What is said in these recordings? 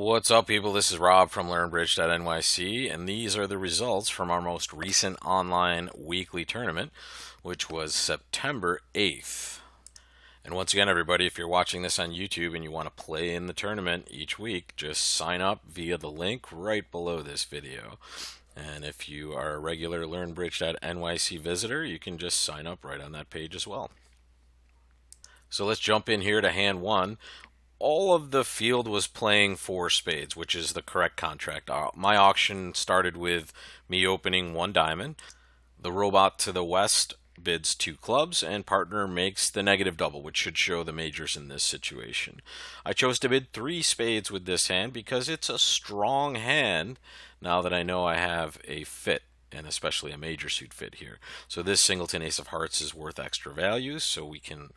What's up, people? This is Rob from LearnBridge.nyc, and these are the results from our most recent online weekly tournament, which was September 8th. And once again, everybody, if you're watching this on YouTube and you want to play in the tournament each week, just sign up via the link right below this video. And if you are a regular LearnBridge.nyc visitor, you can just sign up right on that page as well. So let's jump in here to hand one. All of the field was playing four spades, which is the correct contract. My auction started with me opening one diamond. The robot to the west bids two clubs, and partner makes the negative double, which should show the majors in this situation. I chose to bid three spades with this hand because it's a strong hand now that I know I have a fit, and especially a major suit fit here. So this singleton ace of hearts is worth extra value, so we can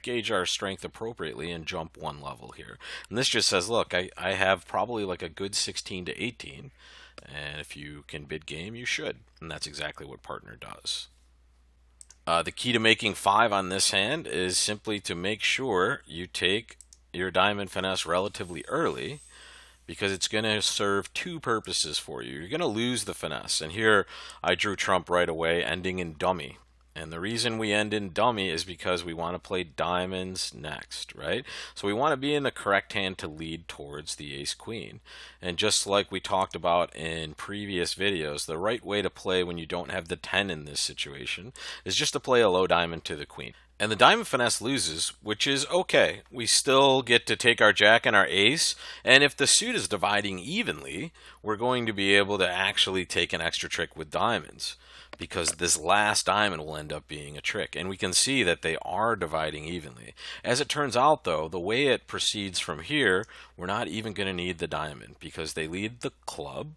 gauge our strength appropriately and jump one level here. And this just says, look, I have probably like a good 16 to 18, and if you can bid game, you should. And that's exactly what partner does. The key to making 5 on this hand is simply to make sure you take your diamond finesse relatively early, because it's going to serve two purposes for you. You're going to lose the finesse, and here I drew trump right away, ending in dummy. And the reason we end in dummy is because we want to play diamonds next, right? So we want to be in the correct hand to lead towards the ace-queen. And just like we talked about in previous videos, the right way to play when you don't have the 10 in this situation is just to play a low diamond to the queen. And the diamond finesse loses, which is okay. We still get to take our jack and our ace, and if the suit is dividing evenly, we're going to be able to actually take an extra trick with diamonds, because this last diamond will end up being a trick. And we can see that they are dividing evenly. As it turns out, though, the way it proceeds from here, we're not even going to need the diamond, because they lead the club,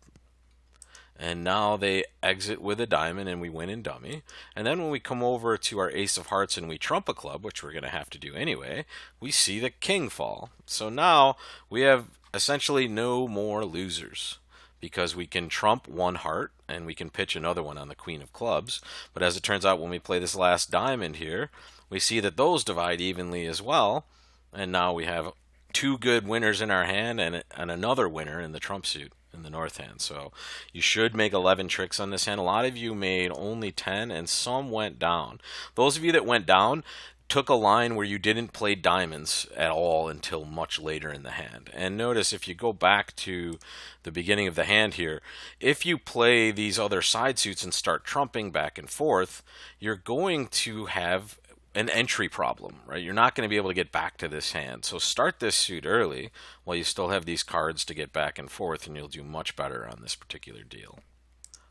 and now they exit with a diamond and we win in dummy. And then when we come over to our ace of hearts and we trump a club, which we're going to have to do anyway, we see the king fall. So now we have essentially no more losers, because we can trump one heart and we can pitch another one on the queen of clubs. But as it turns out, when we play this last diamond here, we see that those divide evenly as well. And now we have two good winners in our hand and another winner in the trump suit in the north hand. So you should make 11 tricks on this hand. A lot of you made only 10, and some went down. Those of you that went down took a line where you didn't play diamonds at all until much later in the hand. And notice, if you go back to the beginning of the hand here, if you play these other side suits and start trumping back and forth, you're going to have an entry problem, right? You're not going to be able to get back to this hand. So start this suit early while you still have these cards to get back and forth, and you'll do much better on this particular deal.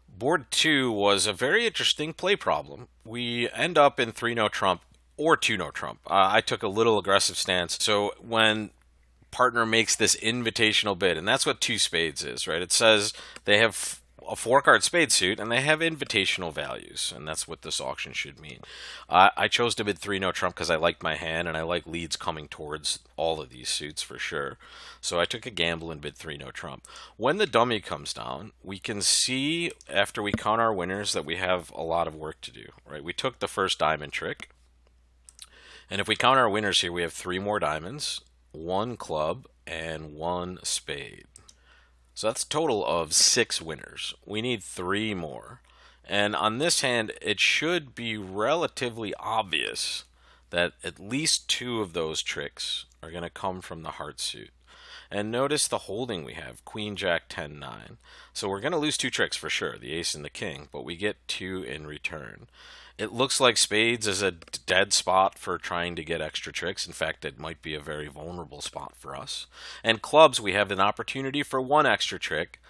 Board 2 was a very interesting play problem. We end up in 3-no trump or 2-no trump. I took a little aggressive stance. So when partner makes this invitational bid, and that's what 2 spades is, right? It says they have a 4-card spade suit and they have invitational values, and that's what this auction should mean. I chose to bid 3-no trump because I liked my hand and I like leads coming towards all of these suits for sure. So I took a gamble and bid 3-no trump. When the dummy comes down, we can see after we count our winners that we have a lot of work to do, right? We took the first diamond trick, and if we count our winners here, we have 3 more diamonds, 1 club, and 1 spade. So that's a total of 6 winners. We need 3 more. And on this hand, it should be relatively obvious that at least 2 of those tricks are going to come from the heart suit. And notice the holding we have, queen, jack, 10, 9. So we're going to lose 2 tricks for sure, the ace and the king, but we get 2 in return. It looks like spades is a dead spot for trying to get extra tricks. In fact, it might be a very vulnerable spot for us. And clubs, we have an opportunity for 1 extra trick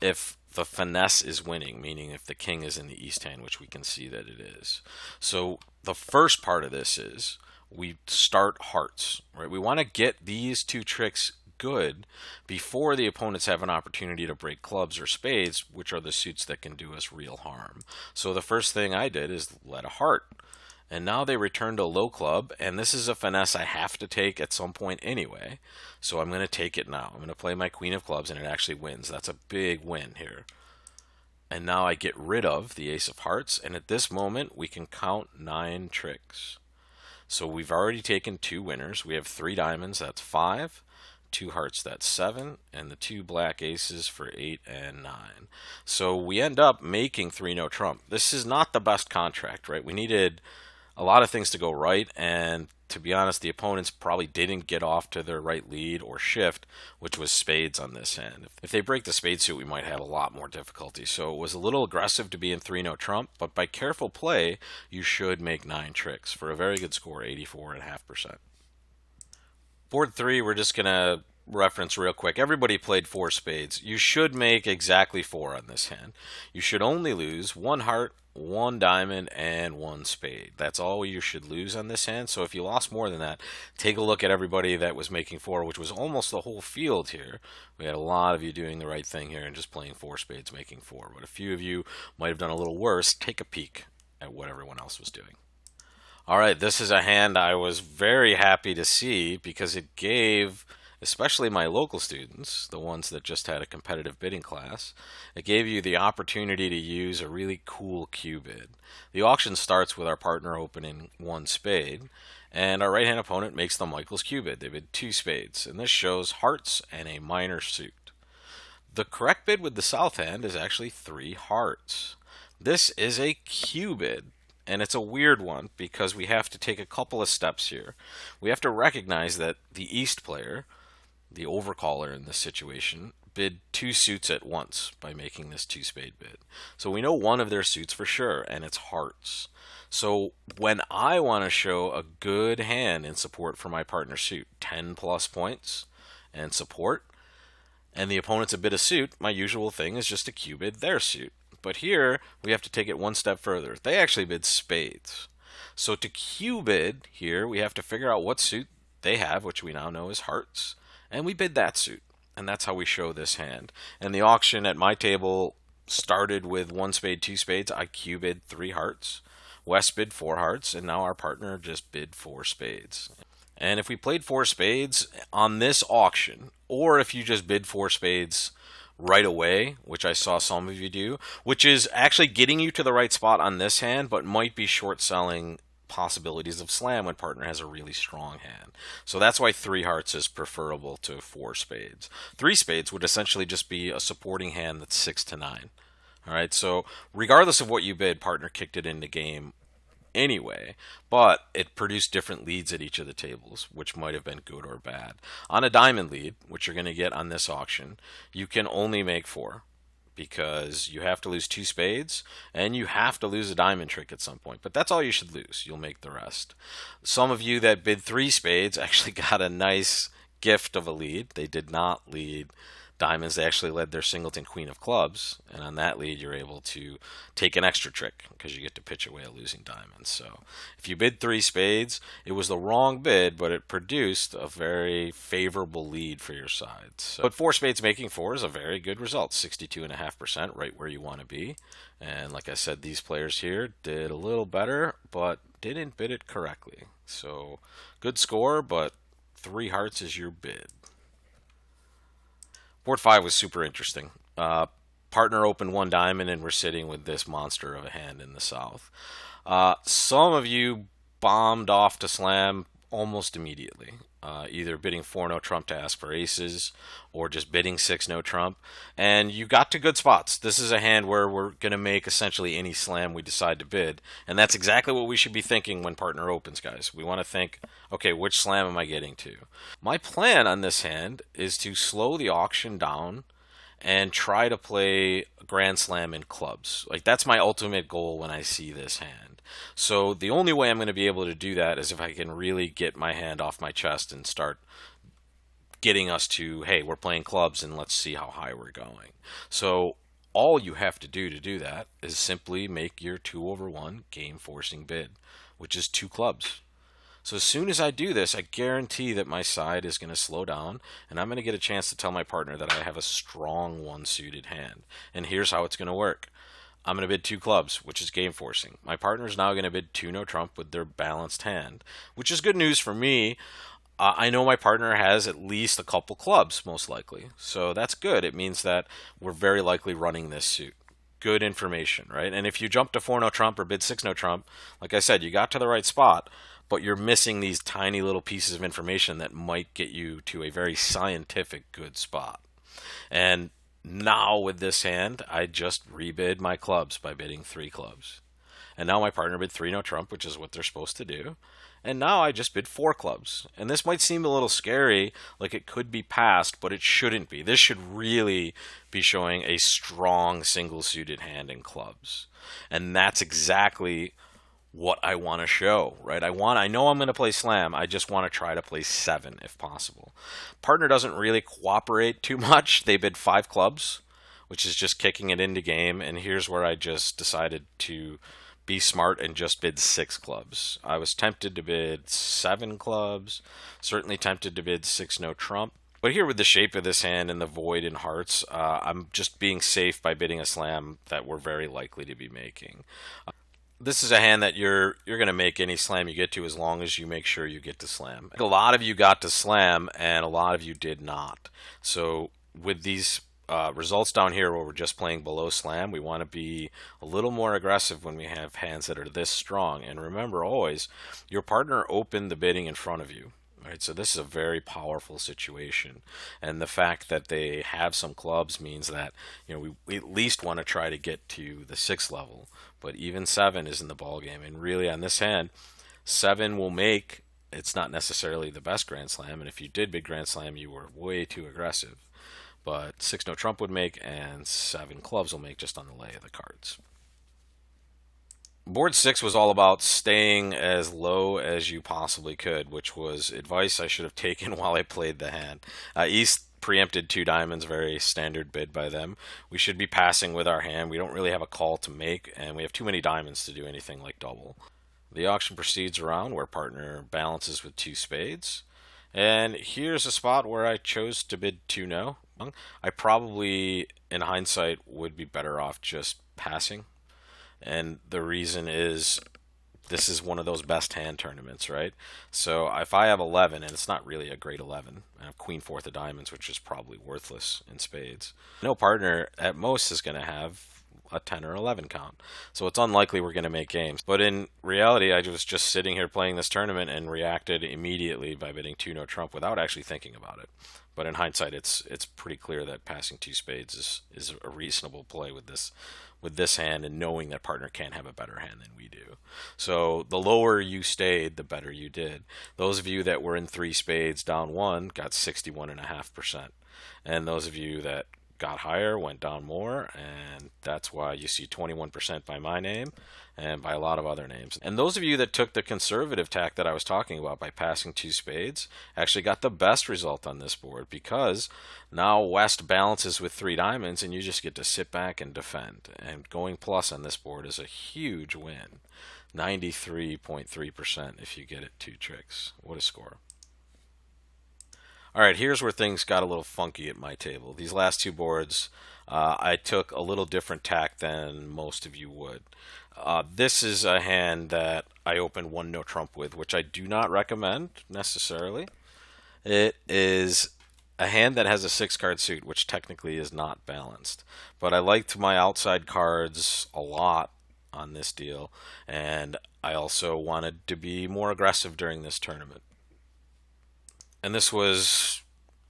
if the finesse is winning, meaning if the king is in the east hand, which we can see that it is. So the first part of this is we start hearts, right? We want to get these 2 tricks good before the opponents have an opportunity to break clubs or spades, which are the suits that can do us real harm. So the first thing I did is let a heart, and now they returned a low club, and this is a finesse I have to take at some point anyway, so I'm going to take it now. I'm going to play my queen of clubs, and it actually wins. That's a big win here. And now I get rid of the ace of hearts, and at this moment we can count 9 tricks. So we've already taken 2 winners. We have 3 diamonds, that's 5. two hearts, that's 7, and the two black aces for 8 and 9. So we end up making 3 no trump. This is not the best contract, right? We needed a lot of things to go right, and to be honest, the opponents probably didn't get off to their right lead or shift, which was spades on this hand. If they break the spade suit, we might have a lot more difficulty. So it was a little aggressive to be in 3 no trump, but by careful play, you should make 9 tricks for a very good score, 84.5%. Board 3, we're just going to reference real quick. Everybody played 4 spades. You should make exactly 4 on this hand. You should only lose 1 heart, 1 diamond, and 1 spade. That's all you should lose on this hand. So if you lost more than that, take a look at everybody that was making 4, which was almost the whole field here. We had a lot of you doing the right thing here and just playing 4 spades, making 4. But a few of you might have done a little worse. Take a peek at what everyone else was doing. All right, this is a hand I was very happy to see because it gave, especially my local students, the ones that just had a competitive bidding class, it gave you the opportunity to use a really cool cue bid. The auction starts with our partner opening 1 spade, and our right-hand opponent makes the Michael's cue bid. They bid 2 spades, and this shows hearts and a minor suit. The correct bid with the south hand is actually 3 hearts. This is a cue bid. And it's a weird one because we have to take a couple of steps here. We have to recognize that the East player, the overcaller in this situation, bid 2 suits at once by making this 2 spade bid. So we know one of their suits for sure, and it's hearts. So when I want to show a good hand in support for my partner suit, 10 plus points and support, and the opponent's a bid a suit, my usual thing is just to cue bid their suit. But here, we have to take it one step further. They actually bid spades. So to cue bid here, we have to figure out what suit they have, which we now know is hearts, and we bid that suit. And that's how we show this hand. And the auction at my table started with 1 spade, 2 spades. I cue bid 3 hearts. Wes bid 4 hearts, and now our partner just bid 4 spades. And if we played 4 spades on this auction, or if you just bid 4 spades right away, which I saw some of you do, which is actually getting you to the right spot on this hand, but might be short selling possibilities of slam when partner has a really strong hand. So that's why 3 hearts is preferable to 4 spades. 3 spades would essentially just be a supporting hand that's 6 to 9. All right, so regardless of what you bid, partner kicked it into game anyway, but it produced different leads at each of the tables, which might have been good or bad. On a diamond lead, which you're going to get on this auction, you can only make 4 because you have to lose 2 spades and you have to lose a diamond trick at some point. But that's all you should lose. You'll make the rest. Some of you that bid 3 spades actually got a nice gift of a lead. They did not lead diamonds. They actually led their singleton queen of clubs, and on that lead you're able to take an extra trick because you get to pitch away a losing diamond. So if you bid 3 spades, it was the wrong bid, but it produced a very favorable lead for your side. So, but 4 spades making 4 is a very good result, 62.5%, right where you want to be. And like I said, these players here did a little better, but didn't bid it correctly. So good score, but 3 hearts is your bid. Board 5 was super interesting. Partner opened 1 diamond, and we're sitting with this monster of a hand in the south. Some of you bombed off to slam almost immediately, either bidding 4 no trump to ask for aces, or just bidding 6 no trump. And you got to good spots. This is a hand where we're going to make essentially any slam we decide to bid. And that's exactly what we should be thinking when partner opens, guys. We want to think, okay, which slam am I getting to? My plan on this hand is to slow the auction down and try to play Grand Slam in clubs. Like, that's my ultimate goal when I see this hand. So the only way I'm going to be able to do that is if I can really get my hand off my chest and start getting us to, hey, we're playing clubs and let's see how high we're going. So all you have to do that is simply make your 2/1 game forcing bid, which is 2 clubs. So as soon as I do this, I guarantee that my side is going to slow down, and I'm going to get a chance to tell my partner that I have a strong 1-suited hand. And here's how it's going to work. I'm going to bid 2 clubs, which is game forcing. My partner is now going to bid 2 no trump with their balanced hand, which is good news for me. I know my partner has at least a couple clubs, most likely. So that's good. It means that we're very likely running this suit. Good information, right? And if you jump to 4 no trump or bid 6 no trump, like I said, you got to the right spot. but you're missing these tiny little pieces of information that might get you to a very scientific good spot. And now with this hand, I just rebid my clubs by bidding 3 clubs. And now my partner bid 3 no trump, which is what they're supposed to do. And now I just bid 4 clubs. And this might seem a little scary, like it could be passed, but it shouldn't be. This should really be showing a strong single suited hand in clubs. And that's exactly what I want to show, right? I know I'm going to play slam. I just want to try to play 7 if possible. Partner doesn't really cooperate too much. They bid 5 clubs, which is just kicking it into game. And here's where I just decided to be smart and just bid 6 clubs. I was tempted to bid 7 clubs, certainly tempted to bid 6 no trump. But here with the shape of this hand and the void in hearts, I'm just being safe by bidding a slam that we're very likely to be making. This is a hand that you're going to make any slam you get to, as long as you make sure you get to slam. A lot of you got to slam and a lot of you did not. So with these results down here where we're just playing below slam, we want to be a little more aggressive when we have hands that are this strong. And remember always, your partner opened the bidding in front of you. Right, so this is a very powerful situation, and the fact that they have some clubs means that we at least want to try to get to the 6th level, but even 7 is in the ball game. And really, on this hand, 7 will make. It's not necessarily the best Grand Slam, and if you did big Grand Slam, you were way too aggressive. But 6 no trump would make, and 7 clubs will make just on the lay of the cards. Board 6 was all about staying as low as you possibly could, which was advice I should have taken while I played the hand. East preempted 2 diamonds, very standard bid by them. We should be passing with our hand. We don't really have a call to make, and we have too many diamonds to do anything like double. The auction proceeds around where partner balances with 2 spades. And here's a spot where I chose to bid 2 no. I probably, in hindsight, would be better off just passing. And the reason is this is one of those best hand tournaments, right? So if I have 11, and it's not really a great 11, I have queen 4th of diamonds, which is probably worthless in spades. No partner at most is going to have a 10 or 11 count. So it's unlikely we're going to make games. But in reality, I was just sitting here playing this tournament and reacted immediately by bidding 2 no trump without actually thinking about it. But in hindsight, it's pretty clear that passing 2 spades is a reasonable play with this hand, and knowing that partner can't have a better hand than we do. So the lower you stayed, the better you did. Those of you that were in 3 spades down 1 got 61.5%. And those of you that got higher went down more, and that's why you see 21% by my name and by a lot of other names. And those of you that took the conservative tack that I was talking about by passing 2 spades actually got the best result on this board, because now West balances with 3 diamonds and you just get to sit back and defend. And going plus on this board is a huge win. 93.3% if you get it 2 tricks. What a score. All right, here's where things got a little funky at my table. These last 2 boards, I took a little different tack than most of you would. This is a hand that I opened 1 no trump with, which I do not recommend necessarily. It is a hand that has a 6-card suit, which technically is not balanced. But I liked my outside cards a lot on this deal, and I also wanted to be more aggressive during this tournament. And this was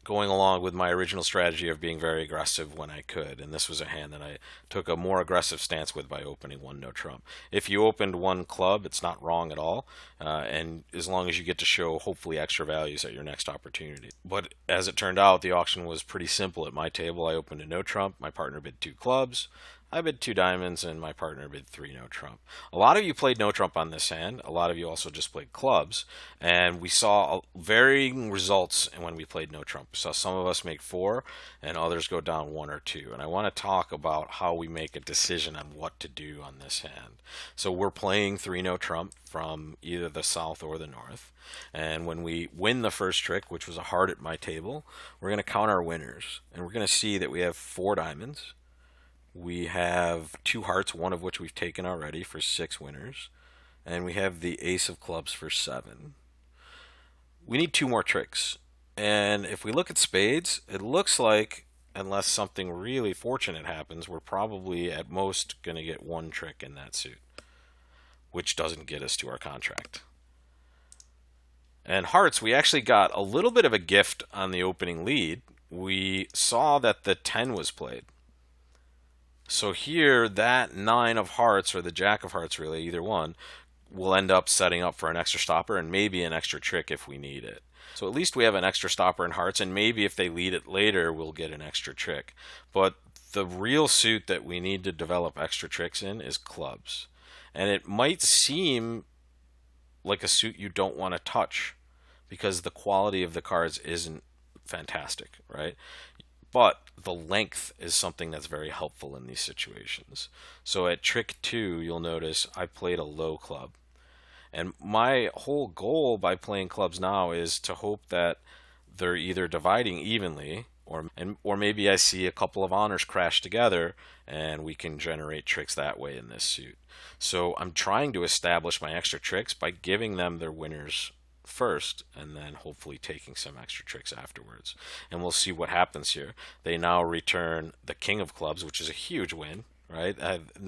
going along with my original strategy of being very aggressive when I could. And this was a hand that I took a more aggressive stance with by opening 1 no trump. If you opened 1 club, it's not wrong at all. And as long as you get to show hopefully extra values at your next opportunity. But as it turned out, the auction was pretty simple at my table. I opened a no trump. My partner bid 2 clubs. I bid 2 diamonds, and my partner bid 3 no trump. A lot of you played no trump on this hand. A lot of you also just played clubs. And we saw varying results when we played no trump. We saw some of us make 4, and others go down 1 or 2. And I want to talk about how we make a decision on what to do on this hand. So we're playing 3 no trump from either the south or the north. And when we win the first trick, which was a heart at my table, we're going to count our winners. And we're going to see that we have 4 diamonds. We have 2 hearts, one of which we've taken already for 6 winners. And we have the ace of clubs for 7. We need 2 more tricks. And if we look at spades, it looks like, unless something really fortunate happens, we're probably at most going to get 1 trick in that suit, which doesn't get us to our contract. And hearts, we actually got a little bit of a gift on the opening lead. We saw that the 10 was played. So here, that 9 of hearts, or the jack of hearts really, either one, will end up setting up for an extra stopper and maybe an extra trick if we need it. So at least we have an extra stopper in hearts, and maybe if they lead it later, we'll get an extra trick. But the real suit that we need to develop extra tricks in is clubs. And it might seem like a suit you don't want to touch because the quality of the cards isn't fantastic, right? But the length is something that's very helpful in these situations. So at trick 2, you'll notice I played a low club. And my whole goal by playing clubs now is to hope that they're either dividing evenly, or maybe I see a couple of honors crash together and we can generate tricks that way in this suit. So I'm trying to establish my extra tricks by giving them their winners first and then hopefully taking some extra tricks afterwards. And we'll see what happens here. They now return the king of clubs, which is a huge win, right?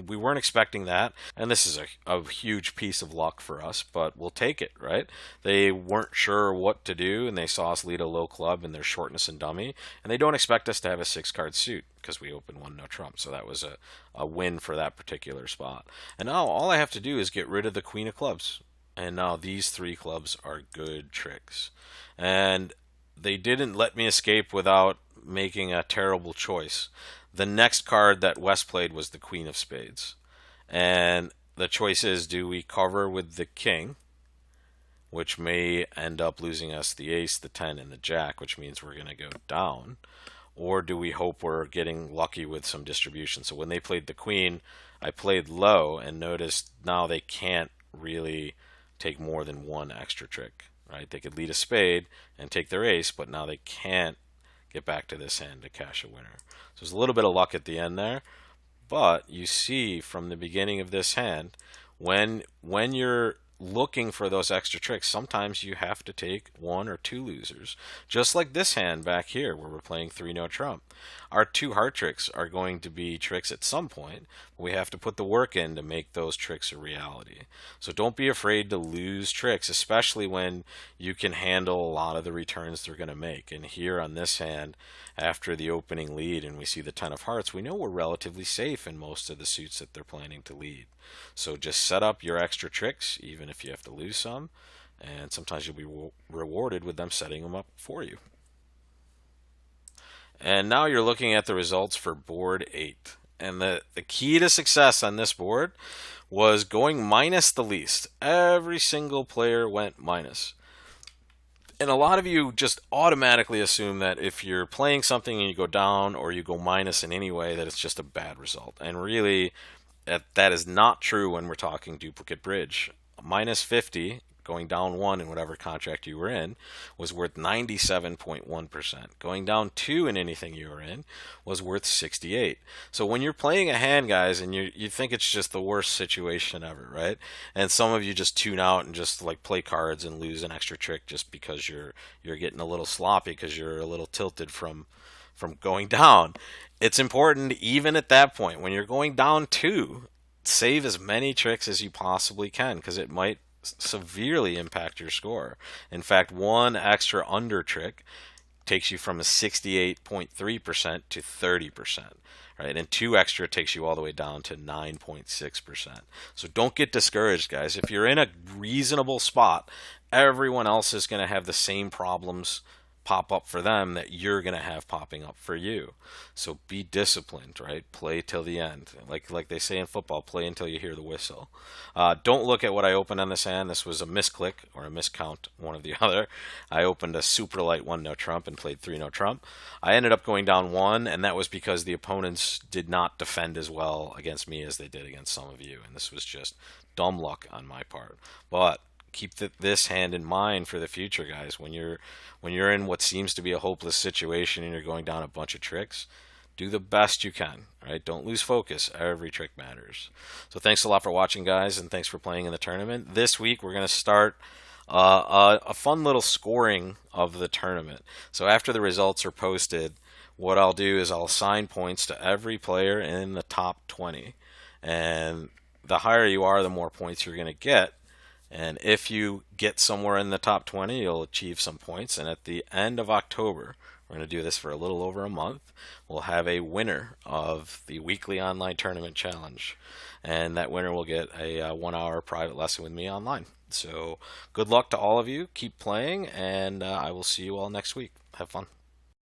We weren't expecting that, and this is a huge piece of luck for us, but we'll take it, right? They weren't sure what to do, and they saw us lead a low club in their shortness and dummy, and they don't expect us to have a 6-card suit because we opened 1 no trump, so that was a win for that particular spot. And now all I have to do is get rid of the queen of clubs, and now these 3 clubs are good tricks. And they didn't let me escape without making a terrible choice. The next card that West played was the Queen of Spades. And the choice is, do we cover with the King, which may end up losing us the Ace, the 10, and the Jack, which means we're going to go down, or do we hope we're getting lucky with some distribution? So when they played the Queen, I played low and noticed now they can't really take more than 1 extra trick, right? They could lead a spade and take their ace, but now they can't get back to this hand to cash a winner. So there's a little bit of luck at the end there, but you see from the beginning of this hand, when you're looking for those extra tricks, sometimes you have to take 1 or 2 losers. Just like this hand back here where we're playing 3 no trump. Our 2 heart tricks are going to be tricks at some point. We have to put the work in to make those tricks a reality. So don't be afraid to lose tricks, especially when you can handle a lot of the returns they're going to make. And here on this hand, after the opening lead and we see the 10 of hearts, we know we're relatively safe in most of the suits that they're planning to lead. So just set up your extra tricks, even if you have to lose some, and sometimes you'll be rewarded with them setting them up for you. And now you're looking at the results for board 8. And the key to success on this board was going minus the least. Every single player went minus. And a lot of you just automatically assume that if you're playing something and you go down or you go minus in any way, that it's just a bad result. And really, that is not true when we're talking duplicate bridge. Minus 50, going down 1 in whatever contract you were in, was worth 97.1%. Going down 2 in anything you were in was worth 68. So when you're playing a hand, guys, and you think it's just the worst situation ever, right? And some of you just tune out and just like play cards and lose an extra trick just because you're getting a little sloppy because you're a little tilted from going down. It's important, even at that point, when you're going down 2, save as many tricks as you possibly can because it might severely impact your score. In fact, 1 extra under trick takes you from a 68.3% to 30%, right? And 2 extra takes you all the way down to 9.6%. So don't get discouraged, guys. If you're in a reasonable spot, everyone else is going to have the same problems pop up for them that you're going to have popping up for you. So be disciplined, right? Play till the end. Like they say in football, play until you hear the whistle. Don't look at what I opened on this hand. This was a misclick or a miscount, one or the other. I opened a super light 1 no trump and played 3 no trump. I ended up going down 1, and that was because the opponents did not defend as well against me as they did against some of you. And this was just dumb luck on my part. But keep this hand in mind for the future, guys. When you're in what seems to be a hopeless situation and you're going down a bunch of tricks, do the best you can, right? Don't lose focus. Every trick matters. So thanks a lot for watching, guys, and thanks for playing in the tournament. This week we're going to start a fun little scoring of the tournament. So after the results are posted, what I'll do is I'll assign points to every player in the top 20. And the higher you are, the more points you're going to get. And if you get somewhere in the top 20, you'll achieve some points. And at the end of October, we're going to do this for a little over a month. We'll have a winner of the weekly online tournament challenge. And that winner will get a 1 hour private lesson with me online. So good luck to all of you. Keep playing, and I will see you all next week. Have fun.